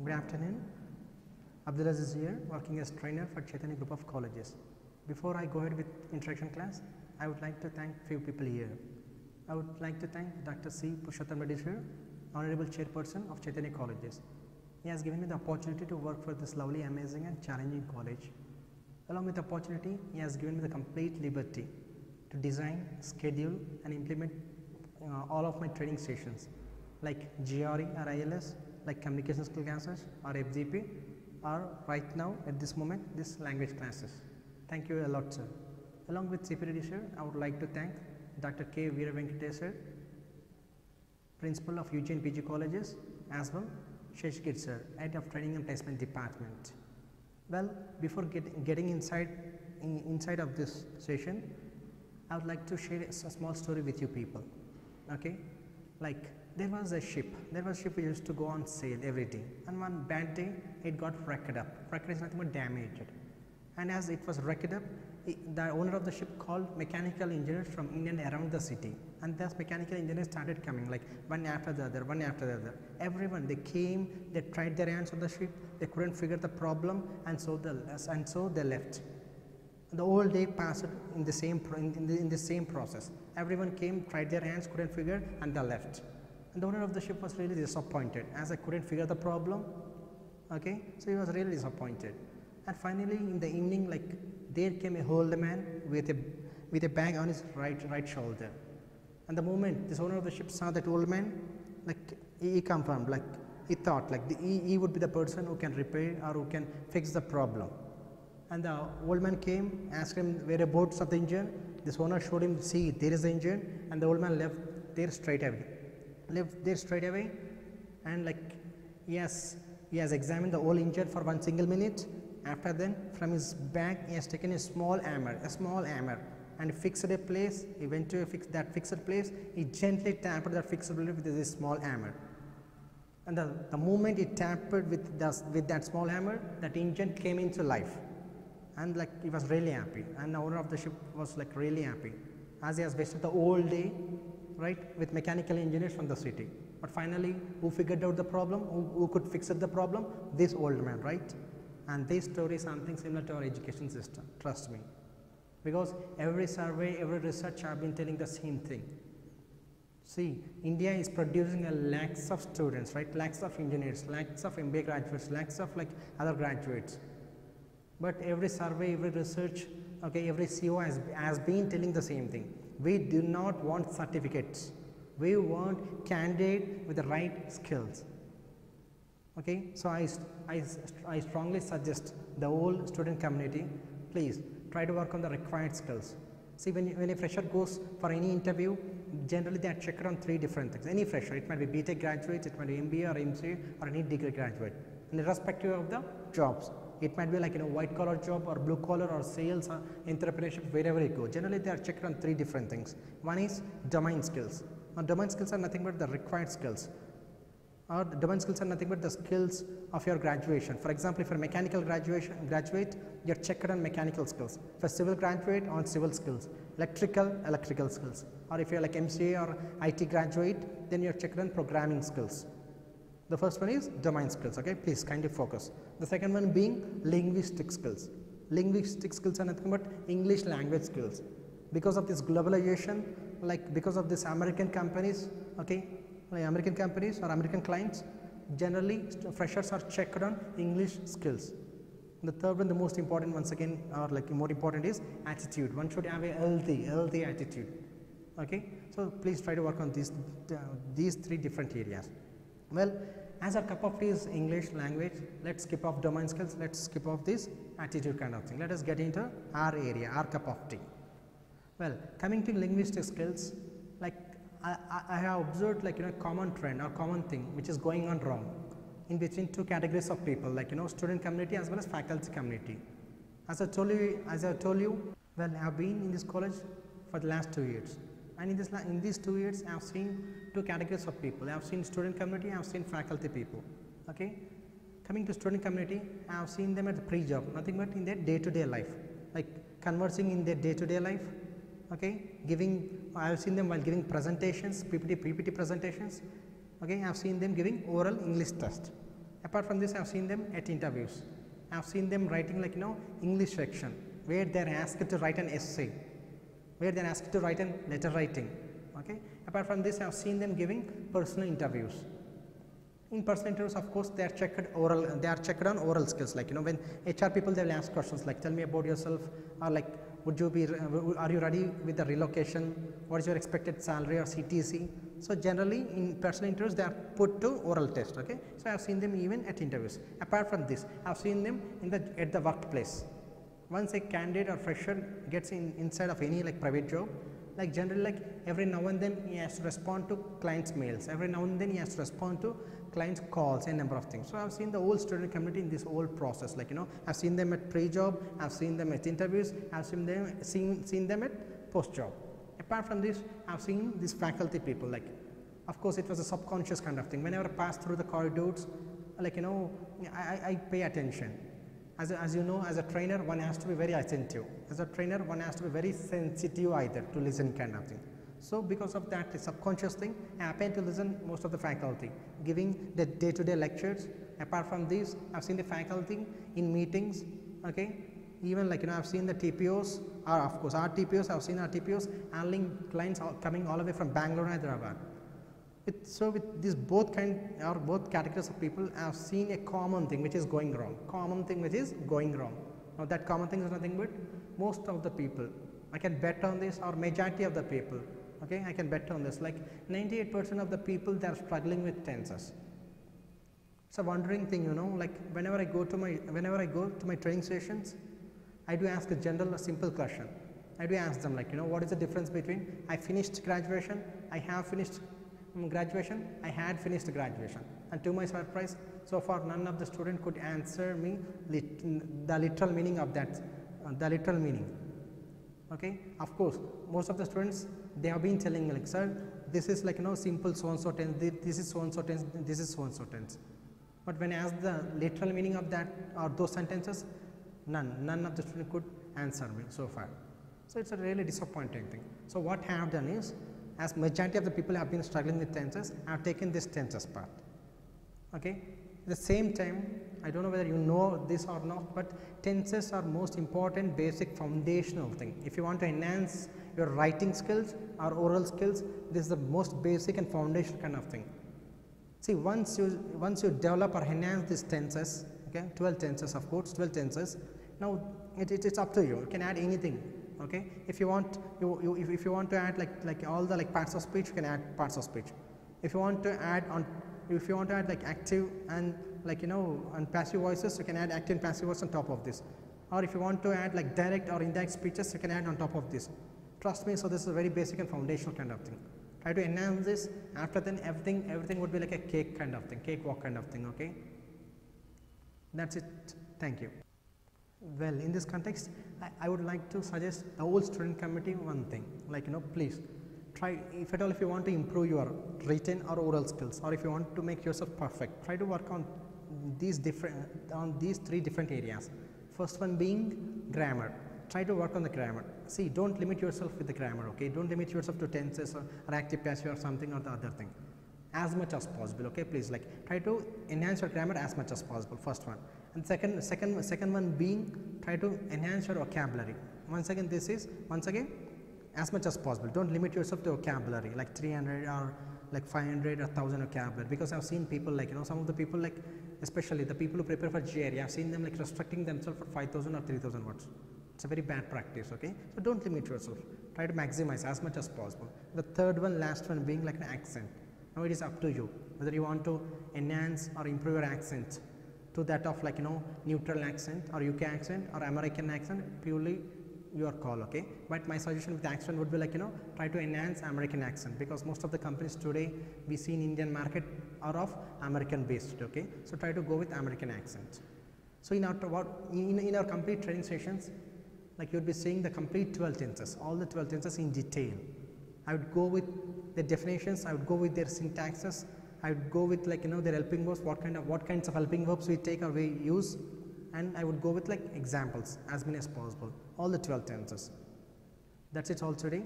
Good afternoon. Abdulaziz is here, working as trainer for Chaitanya Group of Colleges. Before I go ahead with introduction class, I would like to thank few people here. I would like to thank Dr. C. Purushottam Reddy sir, Honorable Chairperson of Chaitanya Colleges. He has given me the opportunity to work for this lovely, amazing and challenging college. Along with the opportunity, he has given me the complete liberty to design, schedule and implement all of my training sessions like GRE or ILS, like communication skill classes or FGP, or right now at this moment this language classes. Thank you a lot, sir. Along with CPD sir, I would like to thank Dr. K. Veera Venkatesh sir, Principal of UG PG Colleges, as well Sheshgit sir, Head of Training and Placement Department. Well, before getting inside of this session, I would like to share a small story with you people. Okay, like there was a ship which used to go on sail every day, and one bad day it got wrecked up. Wrecked is nothing but damaged, and as it was wrecked up, the owner of the ship called mechanical engineers from England around the city, and thus mechanical engineers started coming like one after the other. Everyone, they came, they tried their hands on the ship, they couldn't figure the problem, and so they left. The whole day passed in the same process. Everyone came, tried their hands, couldn't figure, and they left. And the owner of the ship was really disappointed, as I couldn't figure the problem. Okay, so he was really disappointed. And finally, in the evening, like there came a old man with a bag on his right shoulder. And the moment this owner of the ship saw that old man, like he confirmed, like he thought, like he would be the person who can repair or who can fix the problem. And the old man came, asked him whereabouts of the engine. This owner showed him, see, there is the engine, and the old man left there straight away. And like he has examined the whole engine for one single minute. After then, from his bag, he has taken a small hammer, and fixed a place. He went to fix that fixed place. He gently tapped that fixed place with this small hammer. And the moment he tapped with that small hammer, that engine came into life. And like he was really happy, and the owner of the ship was like really happy, as he has wasted the whole day, right, with mechanical engineers from the city. But finally, who figured out the problem? Who could fix the problem? This old man, right? And this story is something similar to our education system. Trust me, because every survey, every research, I've been telling the same thing. See, India is producing a lakhs of students, right? Lakhs of engineers, lakhs of MBA graduates, lakhs of like other graduates. But every survey, every research, okay, every CEO has been telling the same thing. We do not want certificates. We want candidate with the right skills. Okay, so I strongly suggest the whole student community, please try to work on the required skills. See, when a fresher goes for any interview, generally they are checked on 3 different things. Any fresher, it might be BTech graduate, it might be MBA or MCA or any degree graduate, and irrespective of the jobs. It might be like white collar job or blue collar or sales or entrepreneurship, wherever you go. Generally, they are checked on 3 different things. One is domain skills. Now, domain skills are nothing but the required skills. Or the domain skills are nothing but the skills of your graduation. For example, if you're a mechanical graduate, you're checked on mechanical skills. If you're civil graduate, on civil skills. Electrical skills. Or if you're like MCA or IT graduate, then you're checked on programming skills. The first one is domain skills, okay, please kindly focus. The second one being linguistic skills. Linguistic skills are nothing but English language skills. Because of this globalization, like because of this American companies, okay, like American companies or American clients, generally freshers are checked on English skills. The third one, the most important once again, or like more important, is attitude. One should have a healthy attitude, okay. So please try to work on these 3 different areas. Well, as our cup of tea is English language, let's skip off domain skills, let's skip off this attitude kind of thing. Let us get into our area, our cup of tea. Well, coming to linguistic skills, like I have observed like a common trend or common thing which is going on wrong in between 2 categories of people, like student community as well as faculty community. As I told you, well, I have been in this college for the last 2 years. And in these 2 years, I have seen 2 categories of people. I have seen student community, I have seen faculty people. Okay, coming to student community, I have seen them at the pre-job, nothing but in their day-to-day life, like conversing in their day-to-day life. Okay, I have seen them while giving presentations, PPT presentations. Okay, I have seen them giving oral English test. Apart from this, I have seen them at interviews. I have seen them writing like English section where they are asked to write an essay, where they are asked to write a letter writing. Okay. Apart from this, I have seen them giving personal interviews. In personal interviews, of course, they are checked on oral skills. Like when HR people, they will ask questions like, tell me about yourself, or like, are you ready with the relocation? What is your expected salary or CTC? So generally, in personal interviews, they are put to oral test. Okay, so I have seen them even at interviews. Apart from this, I have seen them at the workplace. Once a candidate or fresher gets inside of any like private job, like generally, like every now and then he has to respond to clients' mails. Every now and then he has to respond to clients' calls, a number of things. So I have seen the whole student community in this whole process. Like I've seen them at pre-job, I've seen them at interviews, I've seen them at post-job. Apart from this, I've seen these faculty people. Like, of course, it was a subconscious kind of thing. Whenever I pass through the corridors, like I pay attention. As you know, as a trainer, one has to be very attentive. As a trainer, one has to be very sensitive either to listen kind of thing. So because of that subconscious thing, I happen to listen most of the faculty giving the day-to-day lectures. Apart from this, I've seen the faculty in meetings. Okay, even like I've seen the TPOs, or of course our TPOs. I've seen our TPOs handling clients coming all the way from Bangalore and Hyderabad. So with these both categories of people, I have seen a common thing which is going wrong. Now that common thing is nothing but most of the people, I can bet on this, or majority of the people, okay, I can bet on this, like 98% of the people, they are struggling with tenses. It's a wondering thing, like whenever I go to my training sessions, I do ask a simple question. I do ask them like, what is the difference between I finished graduation, I have finished graduation, I had finished graduation, and to my surprise, so far none of the students could answer me the literal meaning of that, Okay, of course, most of the students, they have been telling me like, sir, this is like simple so and so tense, this is so and so tense, this is so and so tense. But when I asked the literal meaning of that or those sentences, none of the students could answer me so far. So it's a really disappointing thing. So what I have done is, as majority of the people have been struggling with tenses, I have taken this tenses part. Okay. At the same time, I don't know whether you know this or not, but tenses are most important, basic, foundational thing. If you want to enhance your writing skills or oral skills, this is the most basic and foundational kind of thing. See, once you develop or enhance these tenses, okay, 12 tenses, of course, 12 tenses. Now it's up to you. You can add anything. Okay, if you want to add like all the parts of speech, you can add parts of speech. If you want to add like active and and passive voices, you can add active and passive voices on top of this. Or if you want to add like direct or indirect speeches, you can add on top of this. Trust me, so this is a very basic and foundational kind of thing. Try to enhance this. After then, everything would be like a cake kind of thing, cakewalk kind of thing. Okay, that's it. Thank you. Well, in this context, I would like to suggest the whole student committee one thing, like please try, if at all, if you want to improve your written or oral skills, or if you want to make yourself perfect, try to work on these three different areas. First one being grammar. Try to work on the grammar. See, don't limit yourself with the grammar. Okay, don't limit yourself to tenses or active, passive, or something or the other thing. As much as possible. Okay, please, like try to enhance your grammar as much as possible. First one. And second one being, try to enhance your vocabulary. Once again, as much as possible. Don't limit yourself to vocabulary like 300 or like 500 or 1000 vocabulary, because I've seen people like some of the people, like especially the people who prepare for GRE, I've seen them like restricting themselves for 5000 or 3000 words. It's a very bad practice. Okay, so don't limit yourself. Try to maximize as much as possible. The third one, last one being like an accent. Now it is up to you whether you want to enhance or improve your accent to that of like neutral accent or UK accent or American accent, purely your call. Okay, but my suggestion with accent would be like try to enhance American accent, because most of the companies today we see in Indian market are of American based. Okay, so try to go with American accent. So in our complete training sessions, like you would be seeing the complete 12 tenses, all the 12 tenses in detail. I would go with the definitions, I would go with their syntaxes, I would go with like their helping verbs, what kinds of helping verbs we take or we use, and I would go with like examples as many as possible, all the 12 tenses. That's it all today.